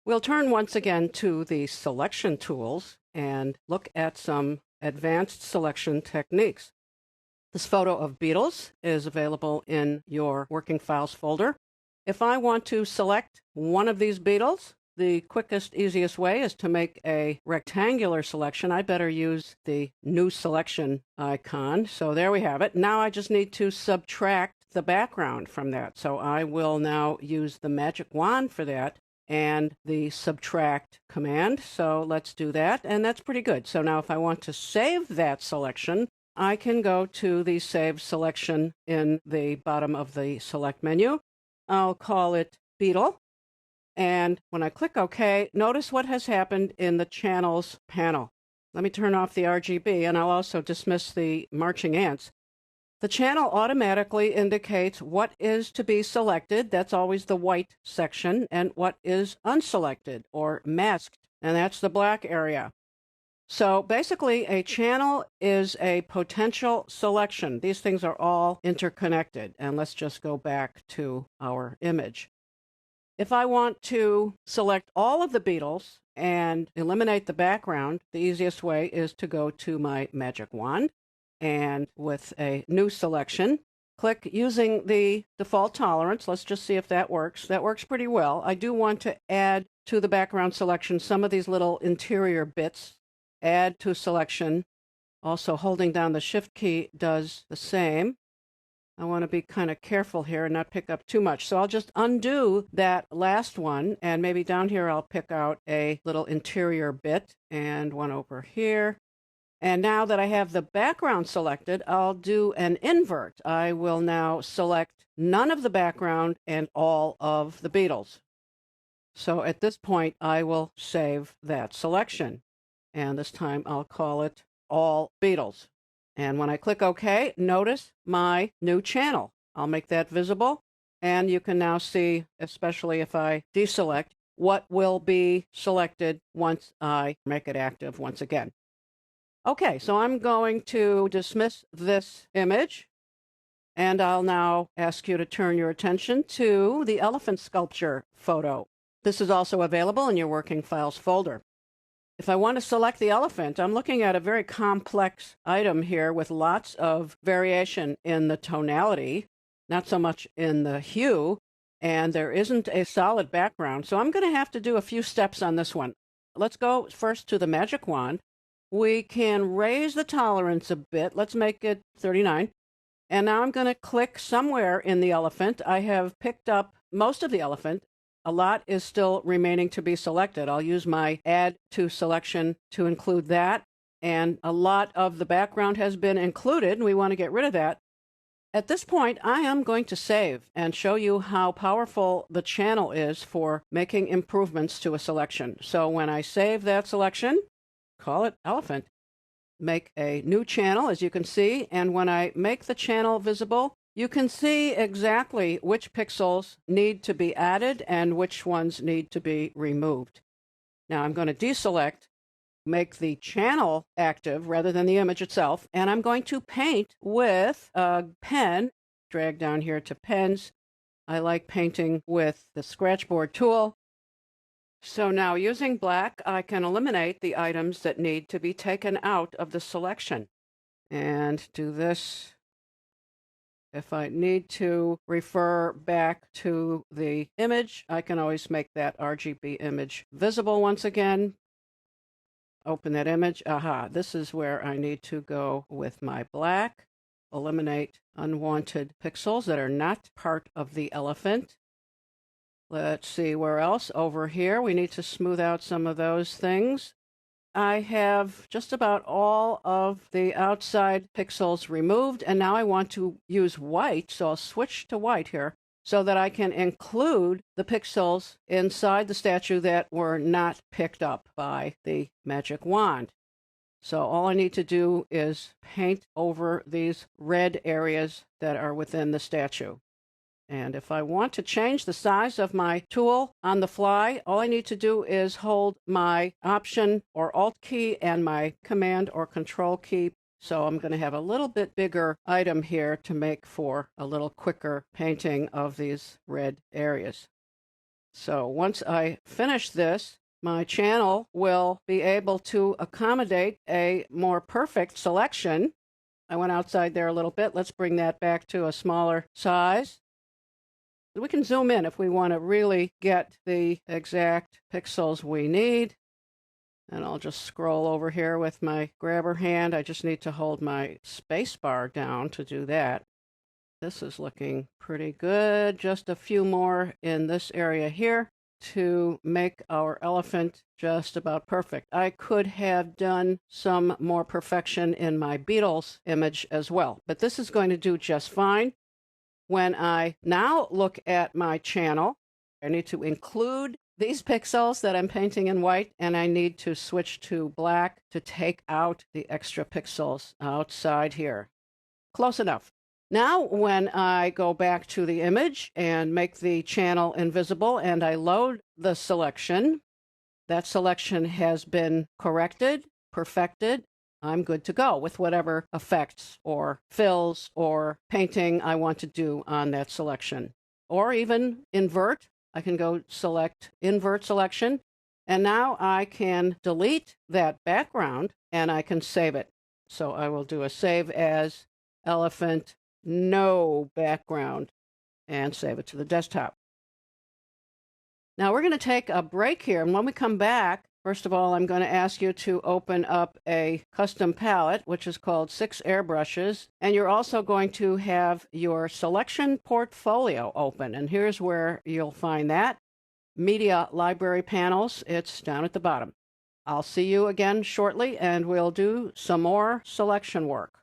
We'll turn once again to the selection tools and look at some advanced selection techniques. This photo of beetles is available in your Working Files folder. If I want to select one of these beetles, the quickest, easiest way is to make a rectangular selection. I better use the new selection icon. So there we have it. Now I just need to subtract the background from that. So I will now use the magic wand for that and the subtract command. So let's do that, and that's pretty good. So now if I want to save that selection, I can go to the Save Selection in the bottom of the Select menu. I'll call it Beetle, and when I click OK, notice what has happened in the Channels panel. Let me turn off the RGB, and I'll also dismiss the marching ants. The channel automatically indicates what is to be selected, that's always the white section, and what is unselected or masked, and that's the black area. So basically, a channel is a potential selection. These things are all interconnected, and let's just go back to our image. If I want to select all of the beetles and eliminate the background, the easiest way is to go to my magic wand, and with a new selection, click using the default tolerance. Let's just see if that works. That works pretty well. I do want to add to the background selection some of these little interior bits. Add to selection. Also, holding down the Shift key does the same. I want to be kind of careful here and not pick up too much. So I'll just undo that last one, and maybe down here I'll pick out a little interior bit and one over here. And now that I have the background selected, I'll do an invert. I will now select none of the background and all of the beetles. So at this point, I will save that selection. And this time I'll call it All Beetles. And when I click OK, notice my new channel. I'll make that visible. And you can now see, especially if I deselect, what will be selected once I make it active once again. Okay, so I'm going to dismiss this image, and I'll now ask you to turn your attention to the elephant sculpture photo. This is also available in your Working Files folder. If I want to select the elephant, I'm looking at a very complex item here with lots of variation in the tonality, not so much in the hue, and there isn't a solid background. So I'm going to have to do a few steps on this one. Let's go first to the magic wand. We can raise the tolerance a bit. Let's make it 39. And now I'm going to click somewhere in the elephant. I have picked up most of the elephant. A lot is still remaining to be selected. I'll use my Add to Selection to include that. And a lot of the background has been included, and we want to get rid of that. At this point, I am going to save and show you how powerful the channel is for making improvements to a selection. So when I save that selection, call it elephant, make a new channel, as you can see, and when I make the channel visible, you can see exactly which pixels need to be added and which ones need to be removed. Now I'm going to deselect, make the channel active rather than the image itself, and I'm going to paint with a pen. Drag down here to pens. I like painting with the scratchboard tool. So now using black, I can eliminate the items that need to be taken out of the selection. And do this. If I need to refer back to the image, I can always make that RGB image visible once again. Open that image. Aha, this is where I need to go with my black. Eliminate unwanted pixels that are not part of the elephant. Let's see where else. Over here, we need to smooth out some of those things. I have just about all of the outside pixels removed, and now I want to use white, so I'll switch to white here so that I can include the pixels inside the statue that were not picked up by the magic wand. So all I need to do is paint over these red areas that are within the statue. And if I want to change the size of my tool on the fly, all I need to do is hold my Option or Alt key and my Command or Control key. So I'm going to have a little bit bigger item here to make for a little quicker painting of these red areas. So once I finish this, my channel will be able to accommodate a more perfect selection. I went outside there a little bit. Let's bring that back to a smaller size. We can zoom in if we want to really get the exact pixels we need. And I'll just scroll over here with my grabber hand. I just need to hold my space bar down to do that. This is looking pretty good. Just a few more in this area here to make our elephant just about perfect. I could have done some more perfection in my beetles image as well, but this is going to do just fine. When I now look at my channel, I need to include these pixels that I'm painting in white, and I need to switch to black to take out the extra pixels outside here. Close enough. Now, when I go back to the image and make the channel invisible and I load the selection, that selection has been corrected, perfected. I'm good to go with whatever effects or fills or painting I want to do on that selection. Or even invert. I can go select invert selection. And now I can delete that background and I can save it. So I will do a save as elephant, no background, and save it to the desktop. Now we're going to take a break here, and when we come back, first of all, I'm going to ask you to open up a custom palette, which is called 6 Airbrushes, and you're also going to have your selection portfolio open, and here's where you'll find that. Media library panels, it's down at the bottom. I'll see you again shortly, and we'll do some more selection work.